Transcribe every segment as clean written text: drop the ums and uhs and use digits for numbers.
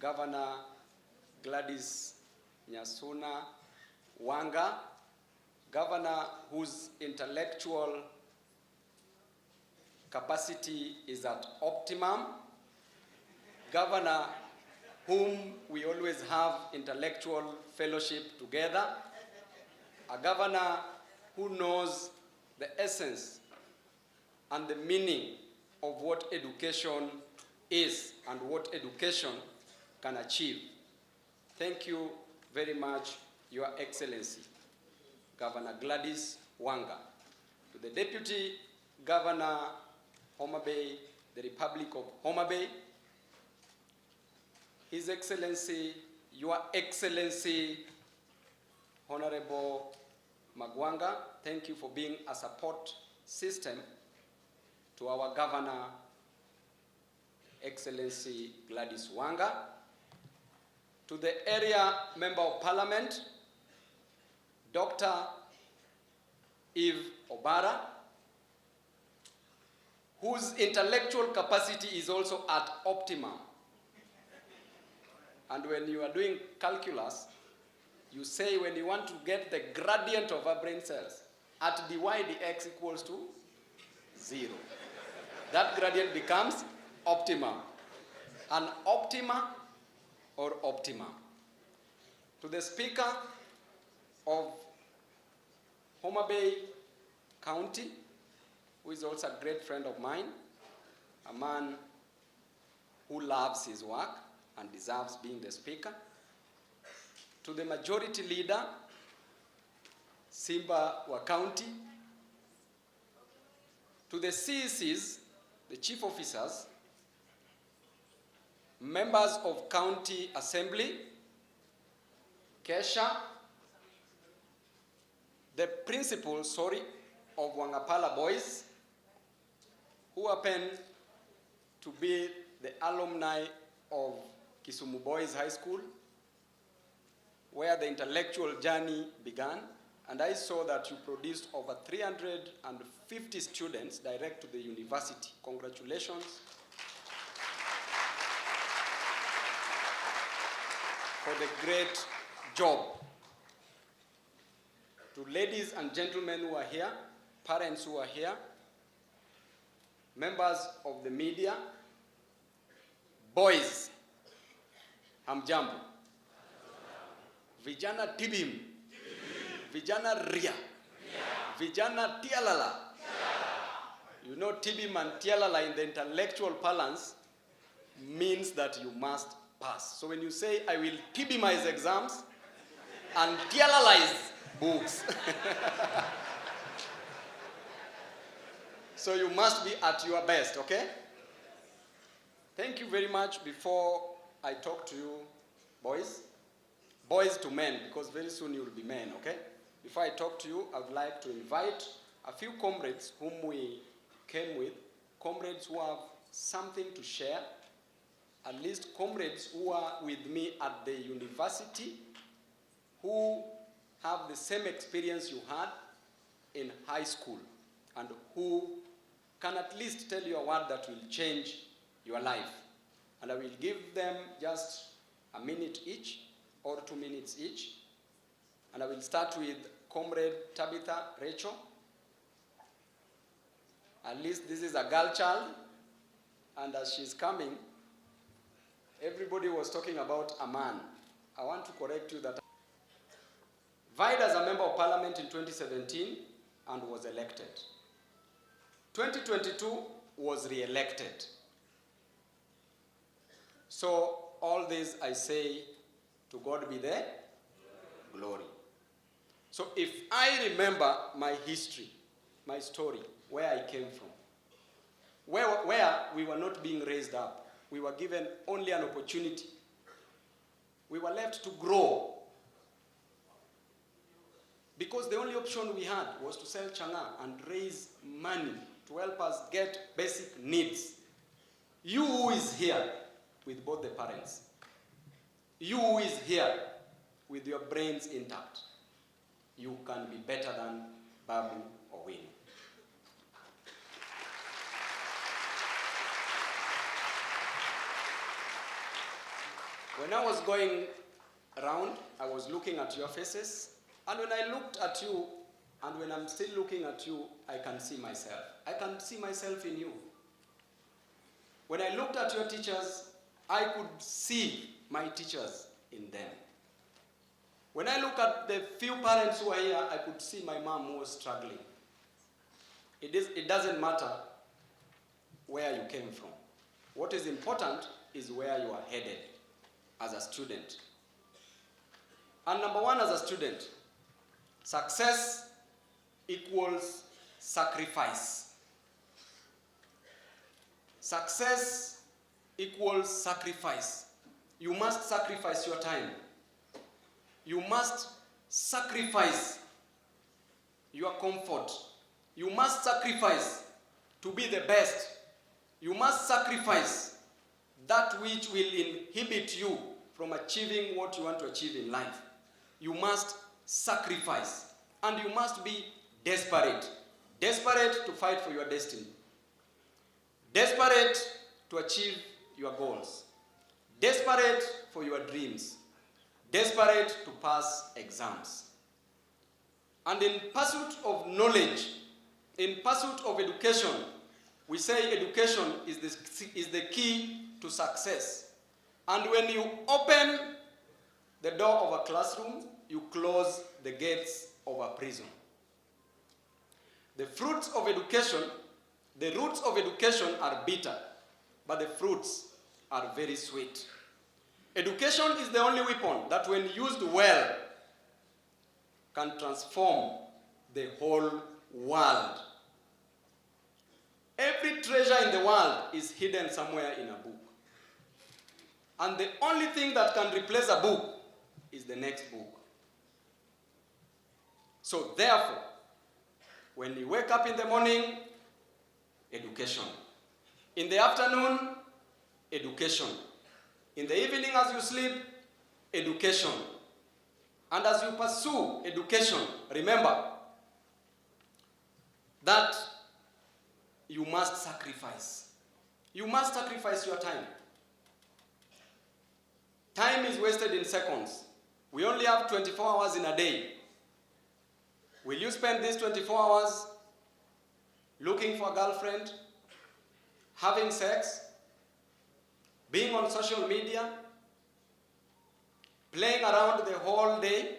Governor Gladys Nyasuna Wanga, Governor whose intellectual capacity is at optimum, Governor whom we always have intellectual fellowship together, a governor who knows the essence and the meaning of what education is and what education can achieve. Thank you very much, Your Excellency, Governor Gladys Wanga. To the Deputy Governor, Homa Bay, the Republic of Homa Bay, His Excellency, Your Excellency, Honorable Magwanga, thank you for being a support system to our Governor, Excellency Gladys Wanga. To the Area Member of Parliament, Dr. Eve Obara, whose intellectual capacity is also at optimum. And when you are doing calculus, you say when you want to get the gradient of our brain cells, at dy dx equals to 0. That gradient becomes optimum. An optima or optima. To the Speaker of Homa Bay County, who is also a great friend of mine, a man who loves his work and deserves being the Speaker. To the Majority Leader, Simba wa County. To the CECs, the Chief Officers, members of County Assembly, Kesha, the principal, of Wangapala Boys, who happen to be the alumni of Kisumu Boys High School, where the intellectual journey began. And I saw that you produced over 350 students direct to the university. Congratulations. For the great job. To ladies and gentlemen who are here, parents who are here, members of the media, boys, hamjambo, vijana tibim, vijana ria, vijana tialala. You know tibim and tialala in the intellectual parlance means that you must pass. So when you say, I will tibimize exams and tialalize books. So you must be at your best, okay? Thank you very much. Before I talk to you, boys to men, because very soon you will be men, okay? Before I talk to you, I would like to invite a few comrades whom we came with, comrades who have something to share, at least comrades who are with me at the university, who have the same experience you had in high school, and who can at least tell you a word that will change your life. And I will give them just a minute each, or 2 minutes each. And I will start with Comrade Tabitha Rachel. At least this is a girl child, and as she's coming, everybody was talking about a man. I want to correct you that vied as a member of parliament in 2017 and was elected. 2022 was re-elected. So all this I say, to God be the glory. So if I remember my history, my story, where I came from, where we were not being raised up, we were given only an opportunity. We were left to grow. Because the only option we had was to sell changa and raise money to help us get basic needs. You who is here with both the parents, you who is here with your brains intact, you can be better than Babu or Owino. When I was going around, I was looking at your faces, and when I looked at you, and when I'm still looking at you, I can see myself. I can see myself in you. When I looked at your teachers, I could see my teachers in them. When I look at the few parents who are here, I could see my mom who was struggling. It doesn't matter where you came from. What is important is where you are headed as a student. And number one, as a student, success equals sacrifice. Success equals sacrifice. You must sacrifice your time. You must sacrifice your comfort. You must sacrifice to be the best. You must sacrifice that which will inhibit you from achieving what you want to achieve in life. You must sacrifice, and you must be desperate. Desperate to fight for your destiny. Desperate to achieve your goals. Desperate for your dreams. Desperate to pass exams. And in pursuit of knowledge, in pursuit of education, we say education is the key to success. And when you open the door of a classroom, you close the gates of a prison. The fruits of education, the roots of education are bitter, but the fruits are very sweet. Education is the only weapon that, when used well, can transform the whole world. Every treasure in the world is hidden somewhere in a book. And the only thing that can replace a book is the next book. So therefore, when you wake up in the morning, education. In the afternoon, education. In the evening as you sleep, education. And as you pursue education, remember that you must sacrifice. You must sacrifice your time. Time is wasted in seconds. We only have 24 hours in a day. Will you spend these 24 hours looking for a girlfriend, having sex, being on social media, playing around the whole day?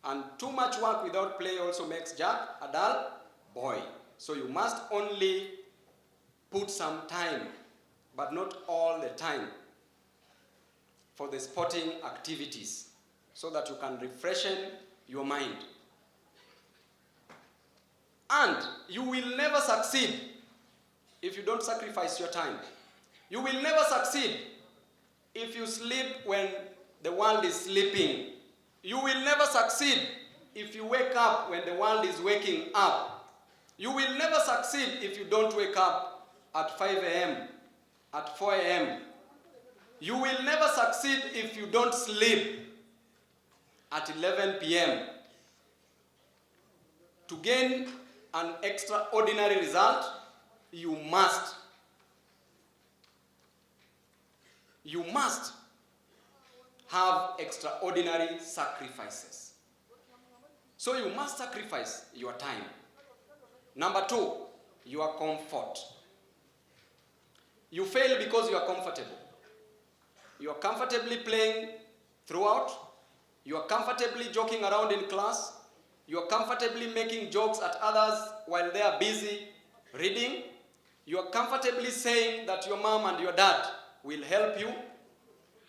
And too much work without play also makes Jack a dull boy. So you must only put some time, but not all the time, for the sporting activities, so that you can refreshen your mind. And you will never succeed if you don't sacrifice your time. You will never succeed if you sleep when the world is sleeping. You will never succeed if you wake up when the world is waking up. You will never succeed if you don't wake up at 5 a.m., at 4 a.m. You will never succeed if you don't sleep at 11 p.m. To gain an extraordinary result, you must have extraordinary sacrifices. So you must sacrifice your time. Number two, your comfort. You fail because you are comfortable. You are comfortably playing throughout. You are comfortably joking around in class. You are comfortably making jokes at others while they are busy reading. You are comfortably saying that your mom and your dad will help you.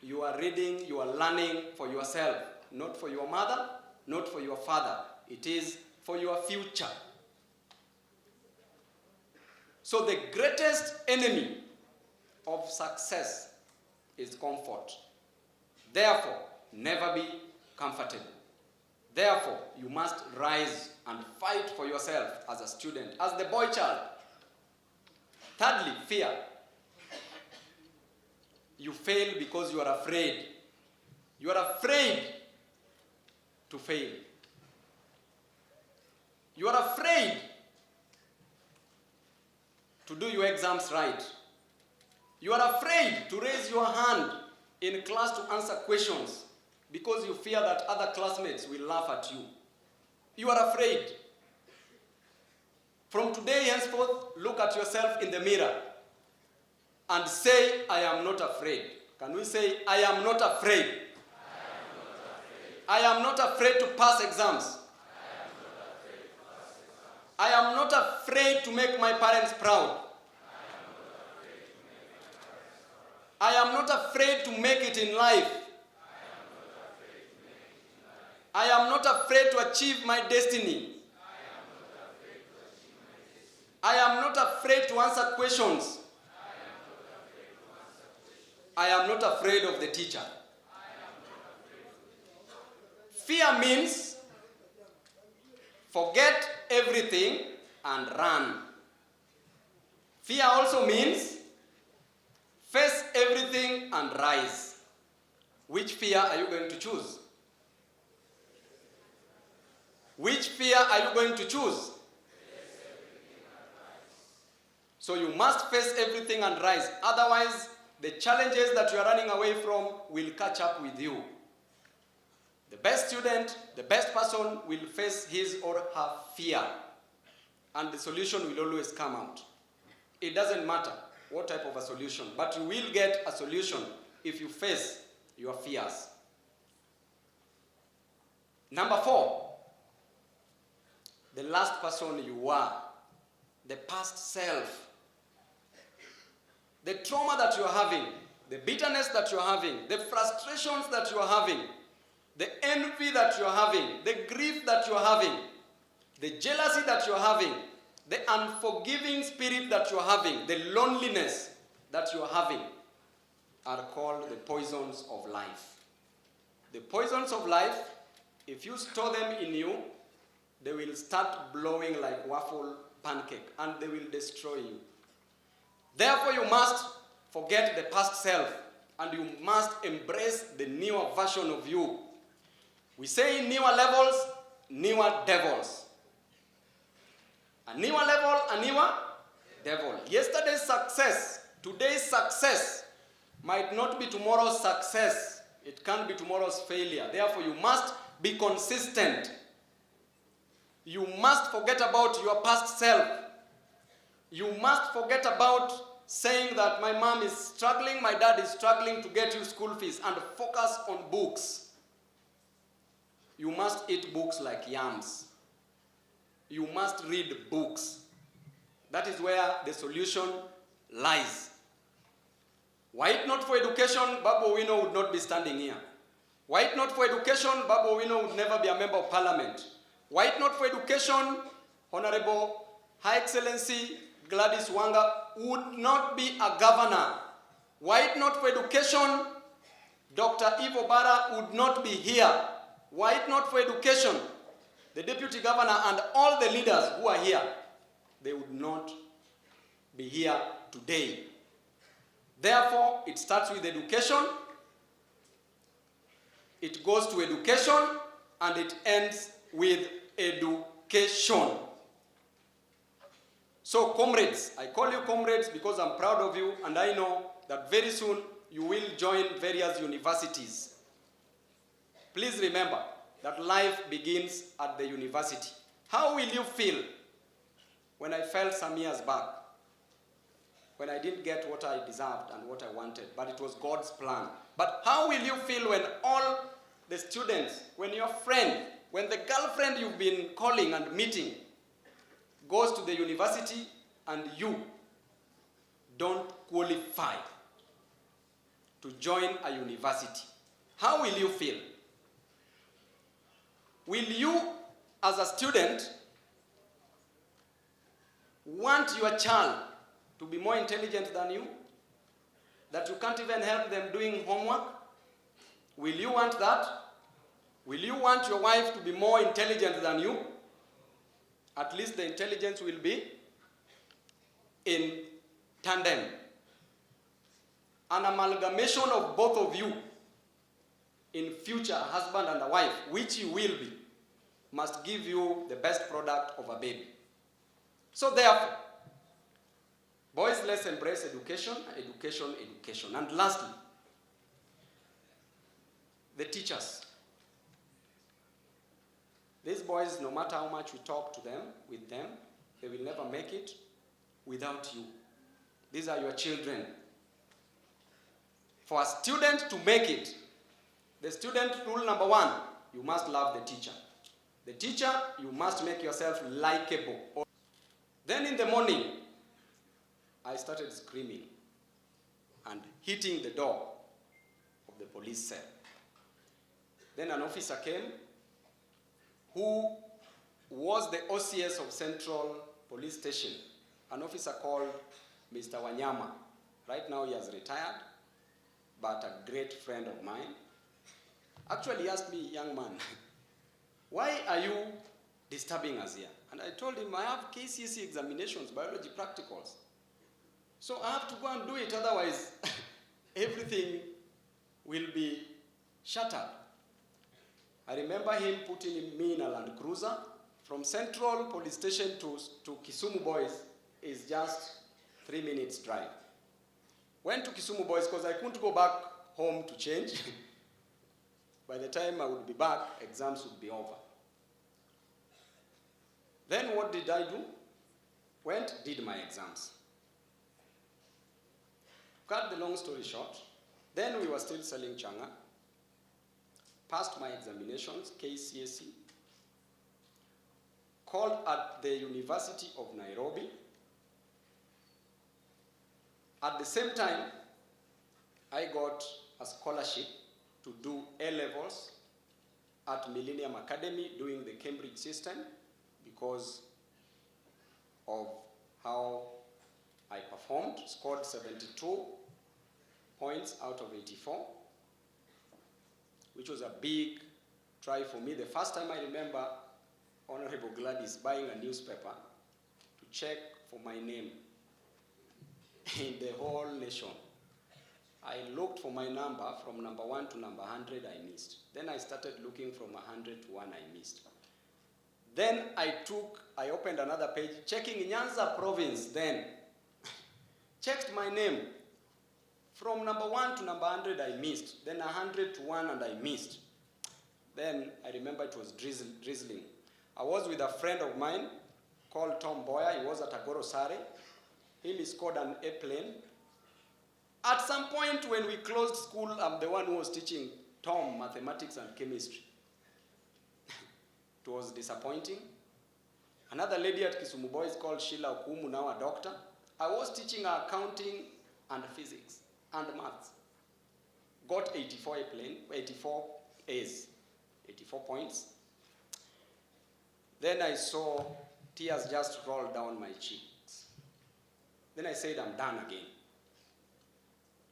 You are reading, you are learning for yourself, not for your mother, not for your father. It is for your future. So the greatest enemy of success is comfort. Therefore, never be comfortable. Therefore, you must rise and fight for yourself as a student, as the boy child. Thirdly, fear. You fail because you are afraid. You are afraid to fail. You are afraid to do your exams right. You are afraid to raise your hand in class to answer questions because you fear that other classmates will laugh at you. You are afraid. From today henceforth, look at yourself in the mirror and say, I am not afraid. Can we say, I am not afraid? I am not afraid to pass exams. I am not afraid to make my parents proud. I am not afraid to make it in life. I am not afraid to achieve my destiny. I am not afraid to answer questions. I am not afraid of the teacher. Fear means forget everything and run. Fear also means face everything and rise. Which fear are you going to choose? Which fear are you going to choose? So you must face everything and rise. Otherwise, the challenges that you are running away from will catch up with you. The best student, the best person will face his or her fear. And the solution will always come out. It doesn't matter what type of a solution, but you will get a solution if you face your fears. Number 4, the last person you are, the past self. The trauma that you are having, the bitterness that you are having, the frustrations that you are having, the envy that you are having, the grief that you are having, the jealousy that you are having, the unforgiving spirit that you are having, the loneliness that you are having are called the poisons of life. The poisons of life, if you store them in you, they will start blowing like waffle pancake and they will destroy you. Therefore, you must forget the past self and you must embrace the newer version of you. We say newer levels, newer devils. A newer level, a newer devil. Yesterday's success, today's success might not be tomorrow's success. It can be tomorrow's failure. Therefore, you must be consistent. You must forget about your past self. You must forget about saying that my mom is struggling, my dad is struggling to get you school fees, and focus on books. You must eat books like yams. You must read books. That is where the solution lies. Were it not for education, Babu Owino would not be standing here. Were it not for education, Babu Owino would never be a member of parliament. Were it not for education, Honorable High Excellency Gladys Wanga would not be a governor. Were it not for education, Dr. Ivo Bara would not be here. Were it not for education, the deputy governor and all the leaders who are here, they would not be here today. Therefore, it starts with education, it goes to education, and it ends with education. So comrades, I call you comrades because I'm proud of you and I know that very soon you will join various universities. Please remember that life begins at the university. How will you feel when I felt some years back, when I didn't get what I deserved and what I wanted, but it was God's plan? But how will you feel when all the students, when your friend, when the girlfriend you've been calling and meeting goes to the university and you don't qualify to join a university? How will you feel? Will you, as a student, want your child to be more intelligent than you? That you can't even help them doing homework? Will you want that? Will you want your wife to be more intelligent than you? At least the intelligence will be in tandem. An amalgamation of both of you in future, a husband and a wife, which you will be, must give you the best product of a baby. So therefore, boys, let's embrace education, education, education. And lastly, the teachers. These boys, no matter how much we talk to them, with them, they will never make it without you. These are your children. For a student to make it, the student rule number one, you must love the teacher. The teacher, you must make yourself likable. Then in the morning, I started screaming and hitting the door of the police cell. Then an officer came who was the OCS of Central Police Station, an officer called Mr. Wanyama. Right now he has retired, but a great friend of mine. Actually, he asked me, young man, why are you disturbing us here? And I told him, I have KCSE examinations, biology practicals. So I have to go and do it, otherwise everything will be shattered. I remember him putting me in a Land Cruiser. From Central Police Station to Kisumu Boys is just 3 minutes drive. Went to Kisumu Boys because I couldn't go back home to change. By the time I would be back, exams would be over. Then what did I do? Went, did my exams. Cut the long story short, then we were still selling changa. Passed my examinations, KCSE. Called at the University of Nairobi. At the same time, I got a scholarship to do A-levels at Millennium Academy doing the Cambridge system because of how I performed. Scored 72 points out of 84, which was a big try for me. The first time I remember Honorable Gladys buying a newspaper to check for my name in the whole nation. I looked for my number from number 1 to number 100, I missed. Then I started looking from 100 to 1, I missed. Then I opened another page, checking Nyanza province then. Checked my name. From number 1 to number 100, I missed. Then 100 to 1, and I missed. Then I remember it was drizzling. I was with a friend of mine called Tom Boyer. He was at Agoro Sare. He scored an airplane. At some point when we closed school, I'm the one who was teaching Tom mathematics and chemistry. It was disappointing. Another lady at Kisumu Boys called Sheila Okumu, now a doctor. I was teaching her accounting and physics and maths. Got 84 A's, 84 points. Then I saw tears just roll down my cheeks. Then I said, I'm done again.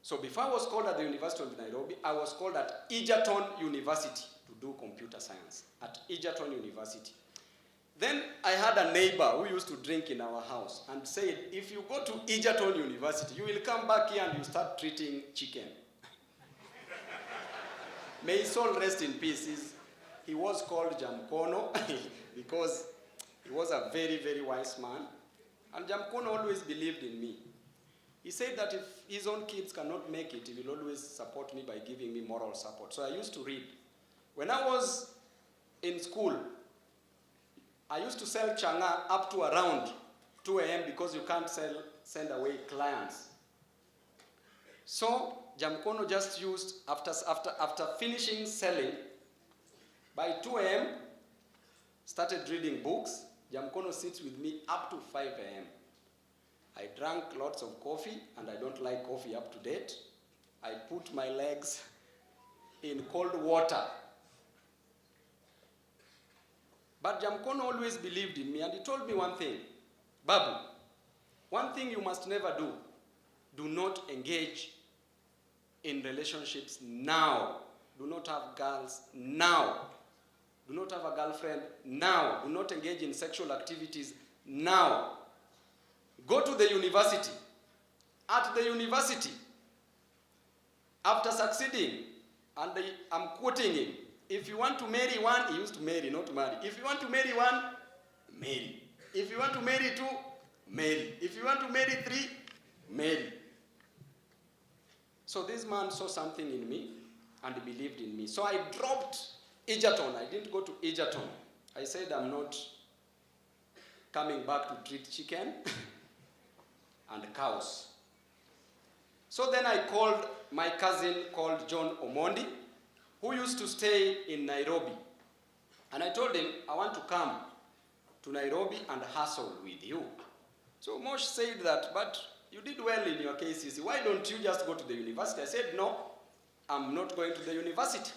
So before I was called at the University of Nairobi, I was called at Egerton University to do computer science, at Egerton University. Then I had a neighbor who used to drink in our house and said, if you go to Egerton University, you will come back here and you start treating chicken. May his soul rest in peace. He was called Jamkono because he was a very, very wise man. And Jamkono always believed in me. He said that if his own kids cannot make it, he will always support me by giving me moral support. So I used to read. When I was in school, I used to sell changa up to around 2 a.m. because you can't send away clients. So Jamkono just used, after finishing selling, by 2 a.m., started reading books. Jamkono sits with me up to 5 a.m. I drank lots of coffee, and I don't like coffee up to date. I put my legs in cold water. But Jamkono always believed in me, and he told me one thing. Babu, one thing you must never do. Do not engage in relationships now. Do not have girls now. Do not have a girlfriend now. Do not engage in sexual activities now. Go to the university. At the university, after succeeding, and I'm quoting him, if you want to marry one, he used to marry, not marry. If you want to marry one, marry. If you want to marry two, marry. If you want to marry three, marry. So this man saw something in me, and believed in me. So I dropped Egerton. I didn't go to Egerton. I said I'm not coming back to treat chicken and cows. So then I called my cousin called John Omondi, who used to stay in Nairobi. And I told him, I want to come to Nairobi and hustle with you. So Mosh said that, but you did well in your KCC. Why don't you just go to the university? I said, no, I'm not going to the university.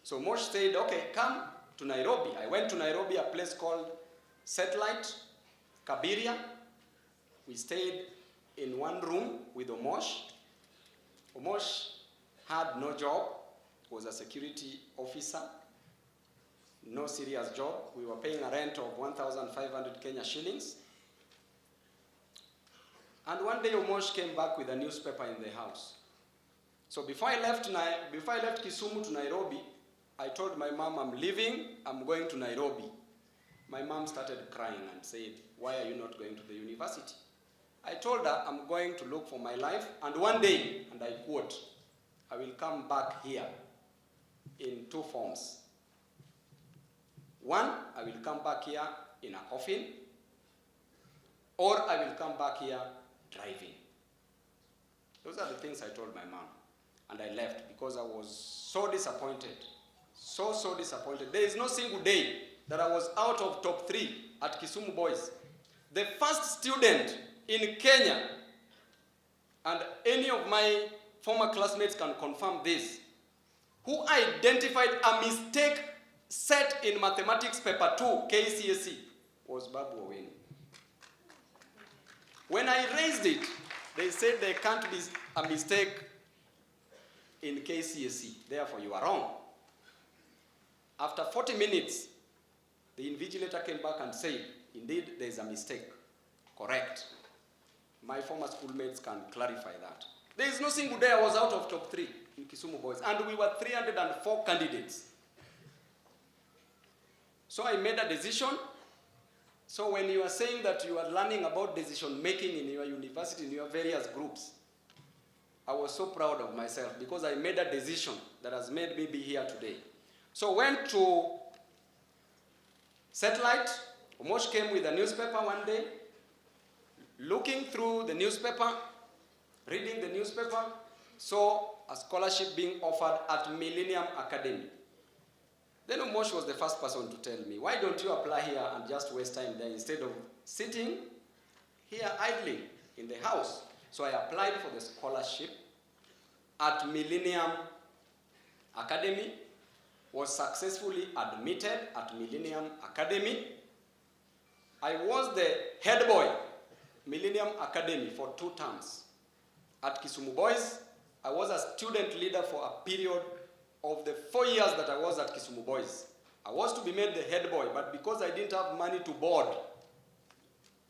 So Mosh said, okay, come to Nairobi. I went to Nairobi, a place called Satellite, Kabiria. We stayed in one room with Omosh. Omosh had no job, was a security officer, no serious job. We were paying a rent of 1,500 Kenya shillings. And one day Omosh came back with a newspaper in the house. So before I left Kisumu to Nairobi, I told my mom, I'm leaving, I'm going to Nairobi. My mom started crying and said, why are you not going to the university? I told her, I'm going to look for my life, and one day, and I quote, I will come back here in two forms. One, I will come back here in a coffin, or I will come back here driving. Those are the things I told my mom. And I left because I was so disappointed. So disappointed. There is no single day that I was out of top 3 at Kisumu Boys. The first student in Kenya, and any of my former classmates can confirm this, who identified a mistake set in mathematics paper 2, KCSE, was Babu Owino. When I raised it, they said there can't be a mistake in KCSE, therefore you are wrong. After 40 minutes, the invigilator came back and said, indeed, there is a mistake. Correct. My former schoolmates can clarify that. There is no single day I was out of top 3 in Kisumu Boys, and we were 304 candidates. So I made a decision. So when you are saying that you are learning about decision making in your university, in your various groups, I was so proud of myself because I made a decision that has made me be here today. So went to Satellite. Omosh came with a newspaper one day, looking through the newspaper, reading the newspaper, saw a scholarship being offered at Millennium Academy. Then Omosh was the first person to tell me, why don't you apply here and just waste time there instead of sitting here idling in the house? So I applied for the scholarship at Millennium Academy, was successfully admitted at Millennium Academy. I was the head boy, Millennium Academy, for 2 terms. At Kisumu Boys, I was a student leader for a period of the 4 years that I was at Kisumu Boys. I was to be made the head boy, but because I didn't have money to board,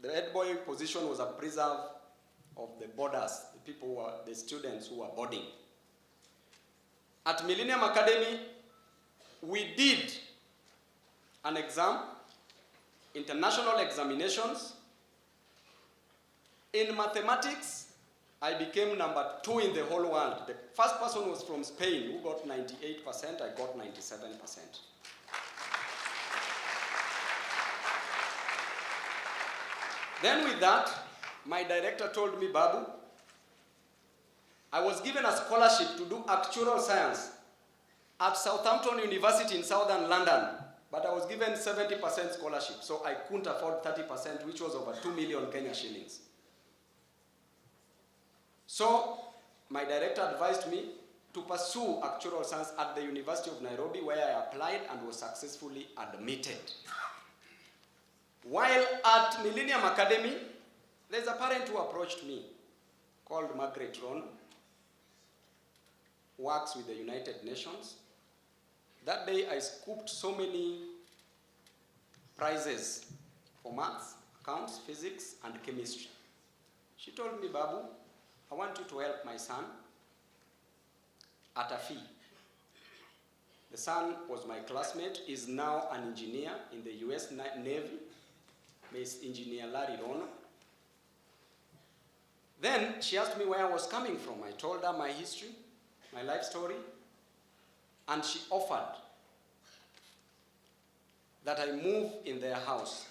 the head boy position was a preserve of the boarders, the people who were, the students who were boarding. At Millennium Academy, we did an exam, international examinations. In mathematics, I became number 2 in the whole world. The first person was from Spain, who got 98%, I got 97%. Then with that, my director told me, Babu, I was given a scholarship to do actuarial science at Southampton University in southern London, but I was given 70% scholarship, so I couldn't afford 30%, which was over 2 million Kenya shillings. So my director advised me to pursue actuarial science at the University of Nairobi, where I applied and was successfully admitted. While at Millennium Academy, there's a parent who approached me called Margaret Ron, works with the United Nations. That day I scooped so many prizes for maths, accounts, physics, and chemistry. She told me, Babu, I want you to help my son at a fee. The son was my classmate, is now an engineer in the US Navy, Miss Engineer Larry Rono. Then she asked me where I was coming from. I told her my history, my life story. and she offered that I move in their house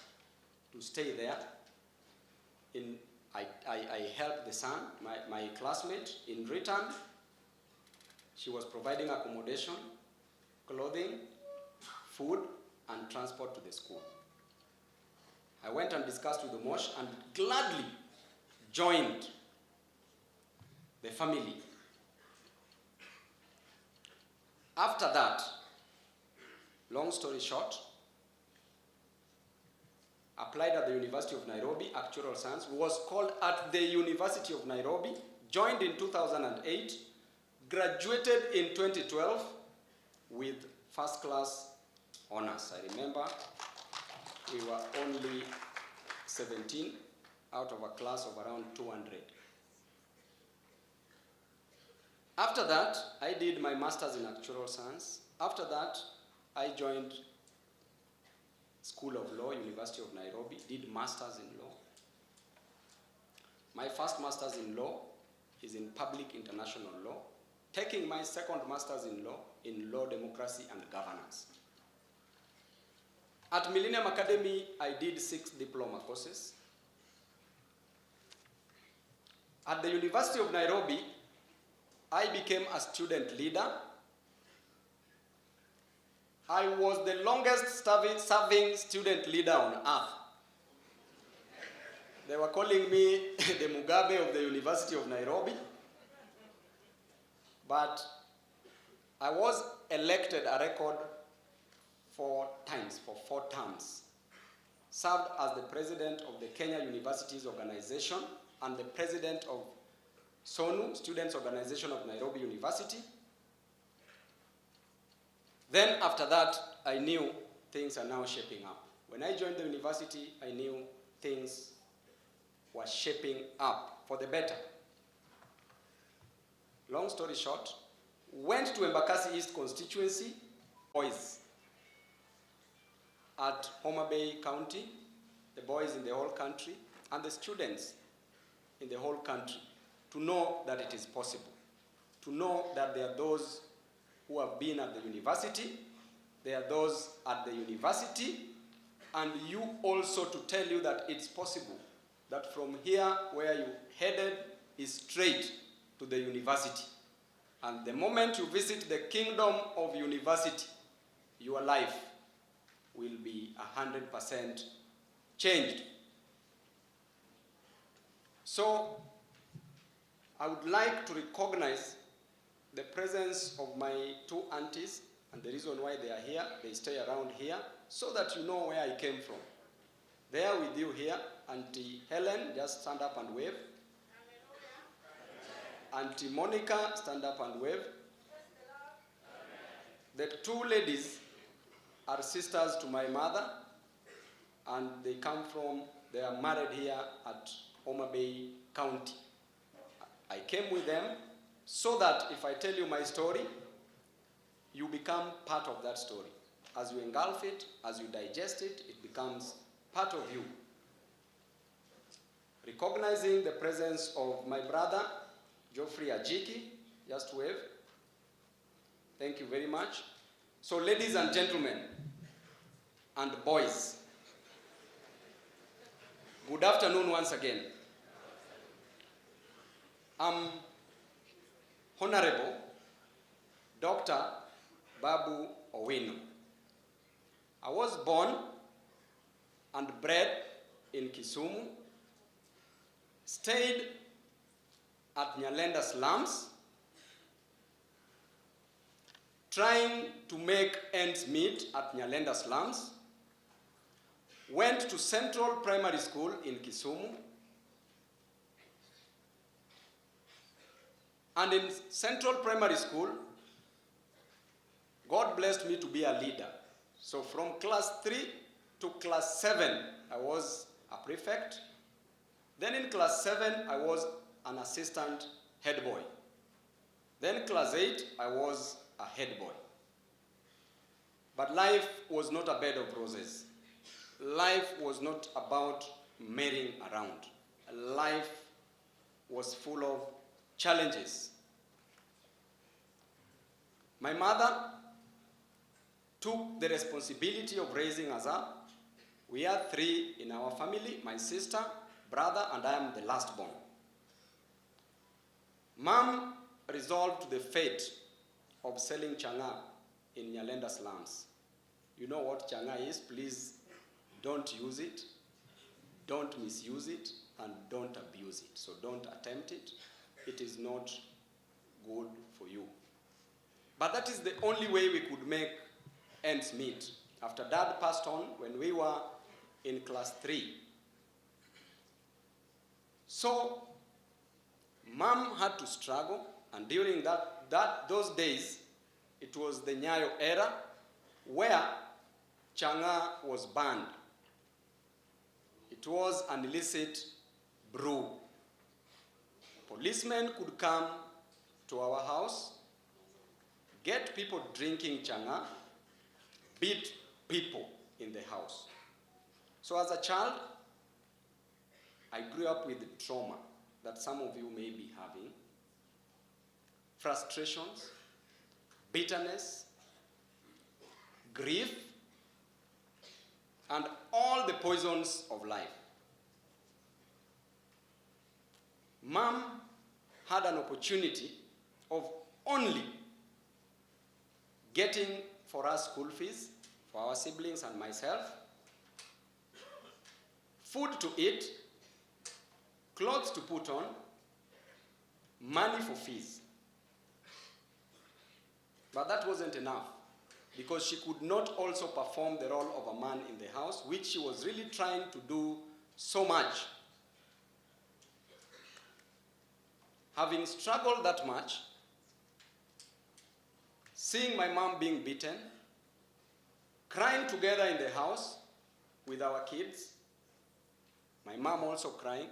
to stay there. I helped the son, my classmate. In return, she was providing accommodation, clothing, food, and transport to the school. I went and discussed with the Mosh and gladly joined the family. After that, long story short, applied at the University of Nairobi, Actuarial Science, was called at the University of Nairobi, joined in 2008, graduated in 2012 with first class honors. I remember we were only 17 out of a class of around 200. After that, I did my master's in Actuarial Science. After that, I joined School of Law, University of Nairobi, did masters in law. My first master's in law is in public international law, taking my second master's in law, democracy, and governance. At Millennium Academy, I did 6 diploma courses. At the University of Nairobi, I became a student leader. I was the longest serving student leader on earth. They were calling me the Mugabe of the University of Nairobi. But I was elected a record 4 times, for 4 terms. Served as the president of the Kenya Universities Organization and the president of SONU, Students Organization of Nairobi University. Then after that, I knew things are now shaping up. When I joined the university, I knew things were shaping up for the better. Long story short, went to Embakasi East constituency, boys at Homa Bay County, the boys in the whole country, and the students in the whole country, to know that it is possible, to know that there are those who have been at the university, there are those at the university, and you also to tell you that it's possible, that from here where you headed is straight to the university. And the moment you visit the kingdom of university, your life will be 100% changed. So, I would like to recognize the presence of my 2 aunties, and the reason why they are here, they stay around here, so that you know where I came from. They are with you here. Auntie Helen, just stand up and wave. Auntie Monica, stand up and wave. The 2 ladies are sisters to my mother, and they are married here at Homa Bay County. I came with them so that if I tell you my story, you become part of that story. As you engulf it, as you digest it, it becomes part of you. Recognizing the presence of my brother, Geoffrey Ajiki, just wave. Thank you very much. So ladies and gentlemen, and boys, good afternoon once again. I'm Honorable Dr. Babu Owino. I was born and bred in Kisumu, stayed at Nyalenda slums, trying to make ends meet at Nyalenda slums, went to Central Primary School in Kisumu, and in Central Primary School, God blessed me to be a leader. So from class 3 to class 7, I was a prefect. Then in class 7, I was an assistant head boy. Then class 8, I was a head boy. But life was not a bed of roses. Life was not about marrying around. Life was full of challenges. My mother took the responsibility of raising us up. We are 3 in our family, my sister, brother, and I am the last born. Mom resolved the fate of selling changa in Nyalenda slums. You know what changa is? Please don't use it, don't misuse it, and don't abuse it. So don't attempt it. It is not good for you. But that is the only way we could make ends meet. After Dad passed on when we were in class 3. So Mom had to struggle, and during those days, it was the Nyayo era where changa was banned. It was an illicit brew. Policemen could come to our house, get people drinking changa, beat people in the house. So as a child, I grew up with trauma that some of you may be having, frustrations, bitterness, grief, and all the poisons of life. Mom had an opportunity of only getting for us school fees, for our siblings and myself, food to eat, clothes to put on, money for fees. But that wasn't enough, because she could not also perform the role of a man in the house, which she was really trying to do so much. Having struggled that much, seeing my mom being beaten, crying together in the house with our kids, my mom also crying,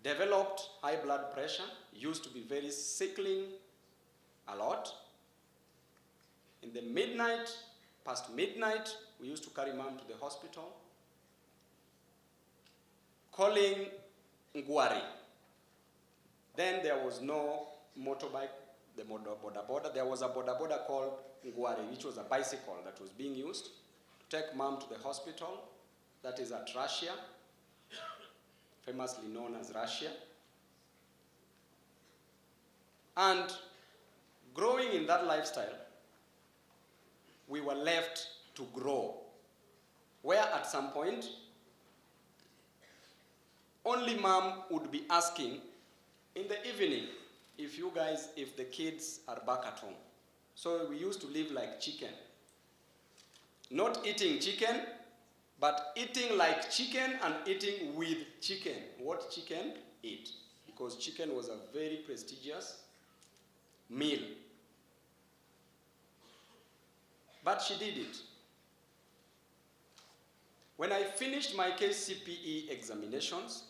developed high blood pressure, used to be very sickling a lot. In the midnight, past midnight, we used to carry Mom to the hospital, calling Ngwari. Then there was no motorbike, the boda boda. There was a boda boda called Ngwari, which was a bicycle that was being used to take Mom to the hospital. That is at Russia, famously known as Russia. And growing in that lifestyle, we were left to grow, where at some point, only Mom would be asking in the evening if the kids are back at home. So we used to live like chicken. Not eating chicken, but eating like chicken and eating with chicken. What chicken? Eat. Because chicken was a very prestigious meal. But she did it. When I finished my KCPE examinations,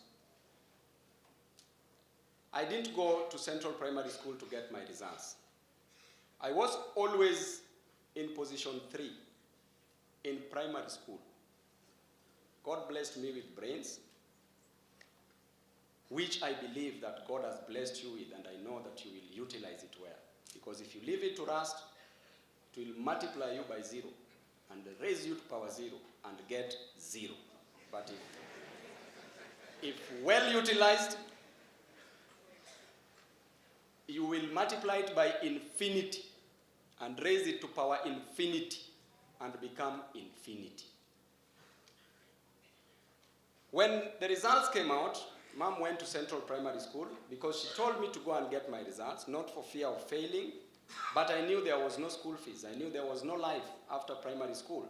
I didn't go to Central Primary School to get my results. I was always in position 3 in primary school. God blessed me with brains, which I believe that God has blessed you with, and I know that you will utilize it well. Because if you leave it to rust, it will multiply you by 0 and raise you to power 0 and get 0. But if well utilized, you will multiply it by infinity and raise it to power infinity and become infinity. When the results came out, Mom went to Central Primary School because she told me to go and get my results, not for fear of failing, but I knew there was no school fees. I knew there was no life after primary school.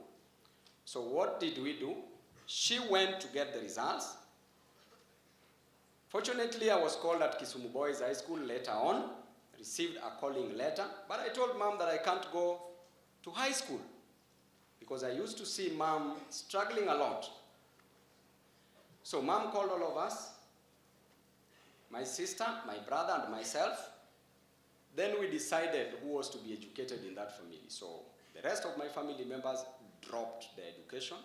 So what did we do? She went to get the results. Fortunately, I was called at Kisumu Boys High School later on, received a calling letter, but I told Mom that I can't go to high school because I used to see Mom struggling a lot. So Mom called all of us, my sister, my brother, and myself. Then we decided who was to be educated in that family. So the rest of my family members dropped their education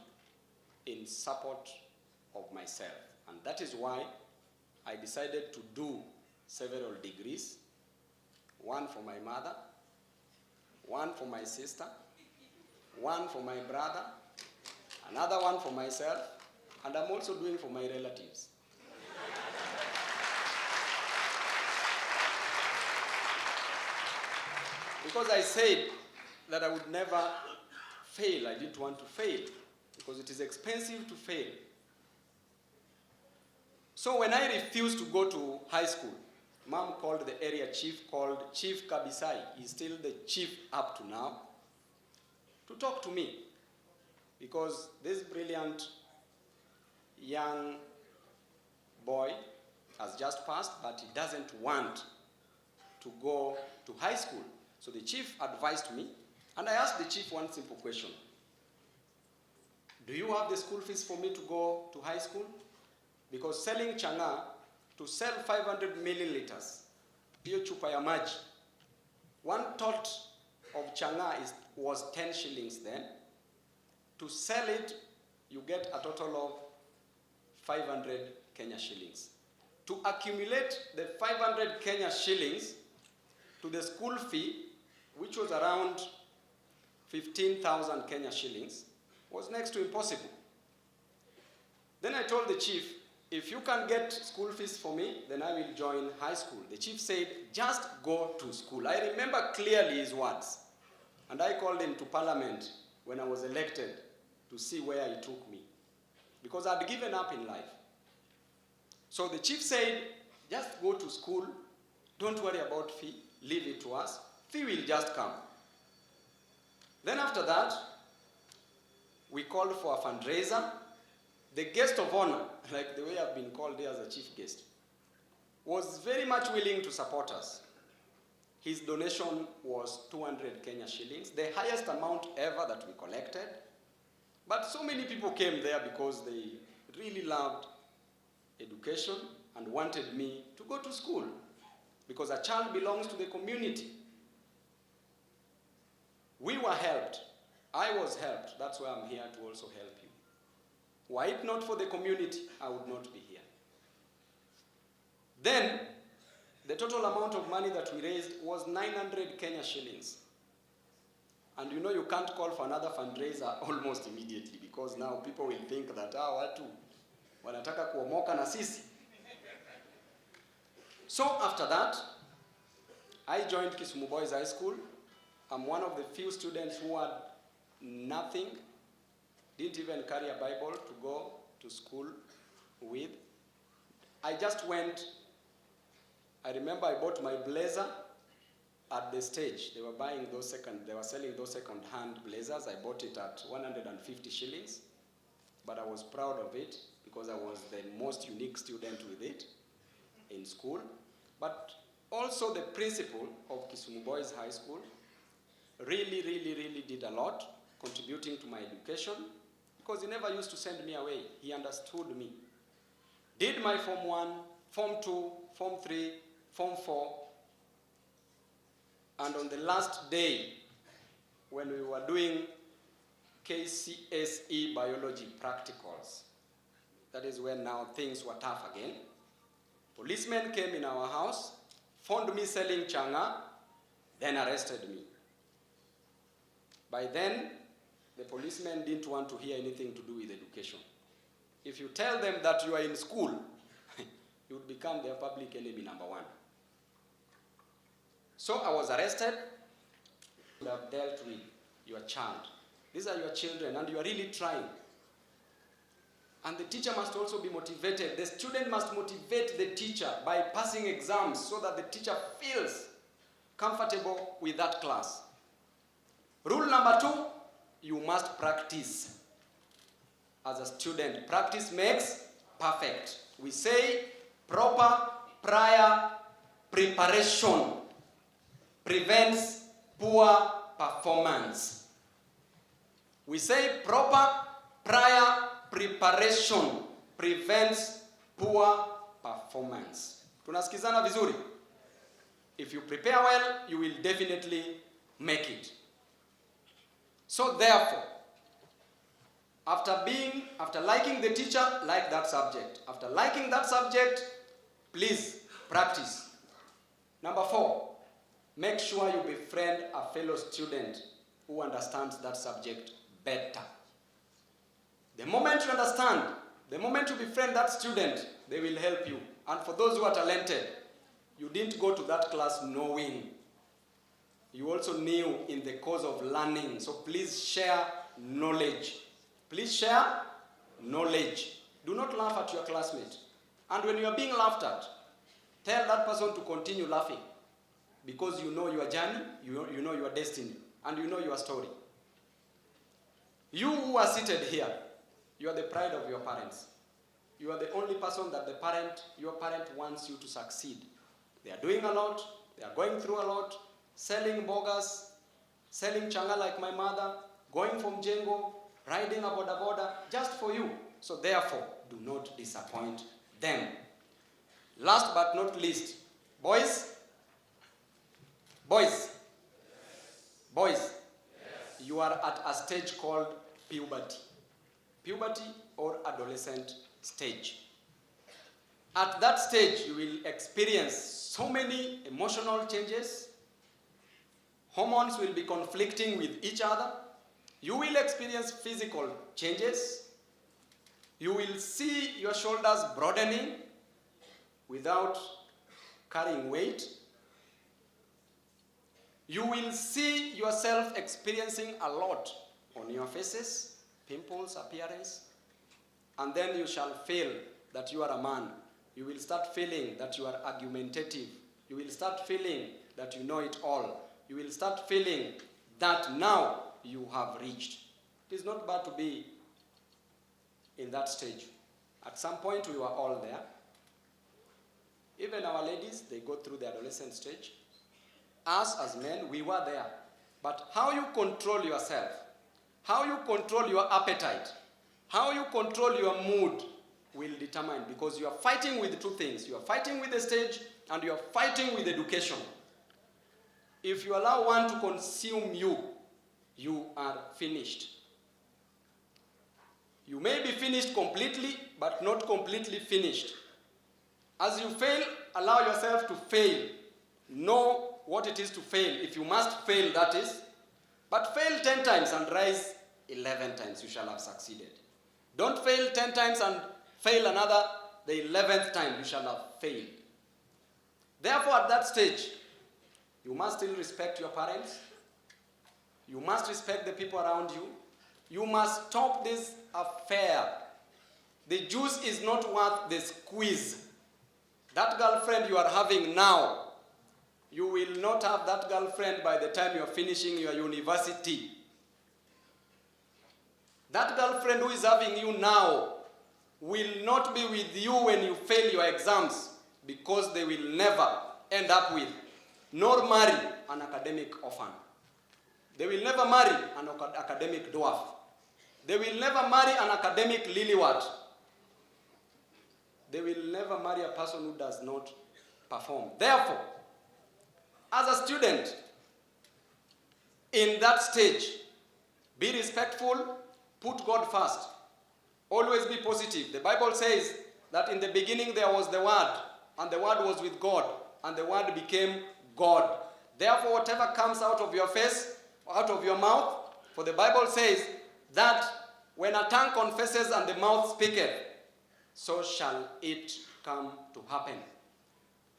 in support of myself. And that is why I decided to do several degrees, one for my mother, one for my sister, one for my brother, another one for myself, and I'm also doing for my relatives. Because I said that I would never fail. I didn't want to fail because it is expensive to fail. So when I refused to go to high school, Mom called the area chief, called Chief Kabisai, he's still the chief up to now, to talk to me. Because this brilliant young boy has just passed, but he doesn't want to go to high school. So the chief advised me, and I asked the chief one simple question. Do you have the school fees for me to go to high school? Because selling changa, to sell 500 milliliters, hiyo chupa ya maji, one tot of changa was 10 shillings then. To sell it, you get a total of 500 Kenya shillings. To accumulate the 500 Kenya shillings to the school fee, which was around 15,000 Kenya shillings, was next to impossible. Then I told the chief, if you can get school fees for me, then I will join high school. The chief said, just go to school. I remember clearly his words. And I called him to parliament when I was elected to see where he took me. Because I'd given up in life. So the chief said, just go to school. Don't worry about fee. Leave it to us. Fee will just come. Then after that, we called for a fundraiser. The guest of honor, like the way I've been called here as a chief guest, was very much willing to support us. His donation was 200 Kenya shillings, the highest amount ever that we collected. But so many people came there because they really loved education and wanted me to go to school, because a child belongs to the community. We were helped. I was helped. That's why I'm here to also help you. Were it not for the community, I would not be here. Then, the total amount of money that we raised was 900 Kenya shillings. And you know you can't call for another fundraiser almost immediately, because now people will think that, watu wanataka kuomoka na sisi. So after that, I joined Kisumu Boys High School. I'm one of the few students who had nothing, didn't even carry a Bible to go to school with. I just went. I remember I bought my blazer at the stage. They were selling those second-hand blazers. I bought it at 150 shillings, but I was proud of it because I was the most unique student with it in school. But also the principal of Kisumu Boys High School really did a lot, contributing to my education, because he never used to send me away. He understood me. Did my Form 1, Form 2, Form 3, Form 4, and on the last day, when we were doing KCSE biology practicals, that is when now things were tough again. Policemen came in our house, found me selling changa, then arrested me. By then, the policemen didn't want to hear anything to do with education. If you tell them that you are in school, you would become their public enemy number one. So I was arrested. You have dealt with your child. These are your children, and you are really trying. And the teacher must also be motivated. The student must motivate the teacher by passing exams so that the teacher feels comfortable with that class. Rule number 2, you must practice. As a student, practice makes perfect. We say proper prior preparation prevents poor performance. We say proper prior preparation prevents poor performance. Tunasikizana vizuri? If you prepare well, you will definitely make it. So therefore, after liking the teacher, like that subject. After liking that subject, please practice. Number 4, make sure you befriend a fellow student who understands that subject better. The moment you understand, the moment you befriend that student, they will help you. And for those who are talented, you didn't go to that class knowing. You also knew in the course of learning. So please share knowledge. Please share knowledge. Do not laugh at your classmate. And when you are being laughed at, tell that person to continue laughing. Because you know your journey, you know your destiny, and you know your story. You who are seated here, you are the pride of your parents. You are the only person that your parent wants you to succeed. They are doing a lot, they are going through a lot, selling bogas, selling changa like my mother, going from Jengo, riding a boda boda, just for you. So therefore, do not disappoint them. Last but not least, boys, you are at a stage called puberty. Puberty or adolescent stage. At that stage, you will experience so many emotional changes. Hormones will be conflicting with each other. You will experience physical changes. You will see your shoulders broadening without carrying weight. You will see yourself experiencing a lot on your faces, pimples, appearance, and then you shall feel that you are a man. You will start feeling that you are argumentative. You will start feeling that you know it all. You will start feeling that now you have reached. It is not bad to be in that stage. At some point, we were all there. Even our ladies, they go through the adolescent stage. Us as men, we were there. But how you control yourself, how you control your appetite, how you control your mood will determine, because you are fighting with two things. You are fighting with the stage and you are fighting with education. If you allow one to consume you, you are finished. You may be finished completely, but not completely finished. As you fail, allow yourself to fail. Know what it is to fail. If you must fail, that is. But fail 10 times and rise 11 times, you shall have succeeded. Don't fail 10 times and fail another, the 11th time, you shall have failed. Therefore, at that stage, you must still respect your parents. You must respect the people around you. You must stop this affair. The juice is not worth the squeeze. That girlfriend you are having now, you will not have that girlfriend by the time you are finishing your university. That girlfriend who is having you now will not be with you when you fail your exams, because they will never end up with nor marry an academic orphan. They will never marry an academic dwarf. They will never marry an academic lilywat. They will never marry a person who does not perform. Therefore, as a student in that stage, be respectful, put God first. Always be positive. The Bible says that in the beginning there was the Word, and the Word was with God, and the Word became God. Therefore, whatever comes out of your face, out of your mouth, for the Bible says that when a tongue confesses and the mouth speaketh, so shall it come to happen.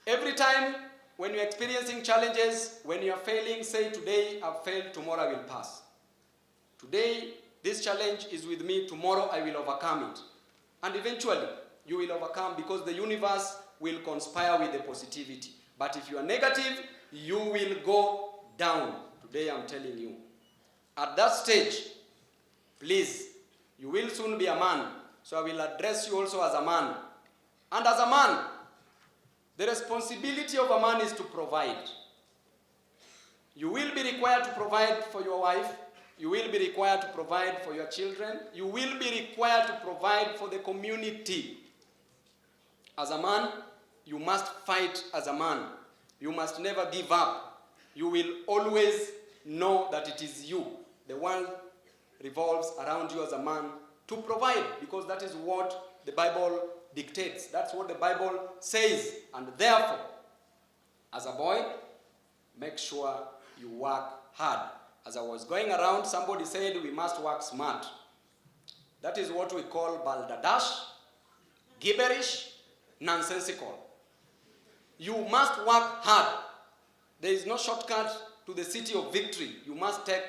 Every time when you're experiencing challenges, when you're failing, say, today I've failed, tomorrow I will pass. Today, this challenge is with me, tomorrow I will overcome it. And eventually, you will overcome, because the universe will conspire with the positivity. But if you are negative, you will go down. Today I'm telling you. At that stage, please, you will soon be a man. So I will address you also as a man. And as a man, the responsibility of a man is to provide. You will be required to provide for your wife. You will be required to provide for your children. You will be required to provide for the community. As a man, you must fight as a man. You must never give up. You will always know that it is you. The world revolves around you as a man to provide, because that is what the Bible dictates. That's what the Bible says. And therefore, as a boy, make sure you work hard. As I was going around, somebody said we must work smart. That is what we call balderdash, gibberish, nonsensical. You must work hard. There is no shortcut to the city of victory. You must take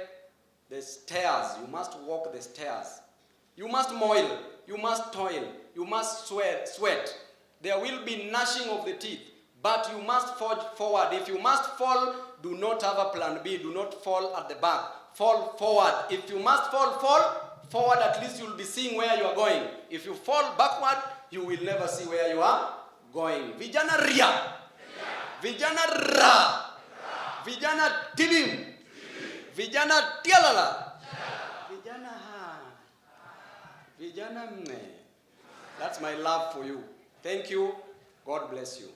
the stairs. You must walk the stairs. You must moil. You must toil. You must sweat. There will be gnashing of the teeth. But you must forge forward. If you must fall, do not have a plan B. Do not fall at the back. Fall forward. If you must fall forward, at least you'll be seeing where you are going. If you fall backward, you will never see where you are going. Vijana ria. Vijana ra. Vijana tilim. Vijana tialala. Vijana ha. Vijana me. That's my love for you. Thank you. God bless you.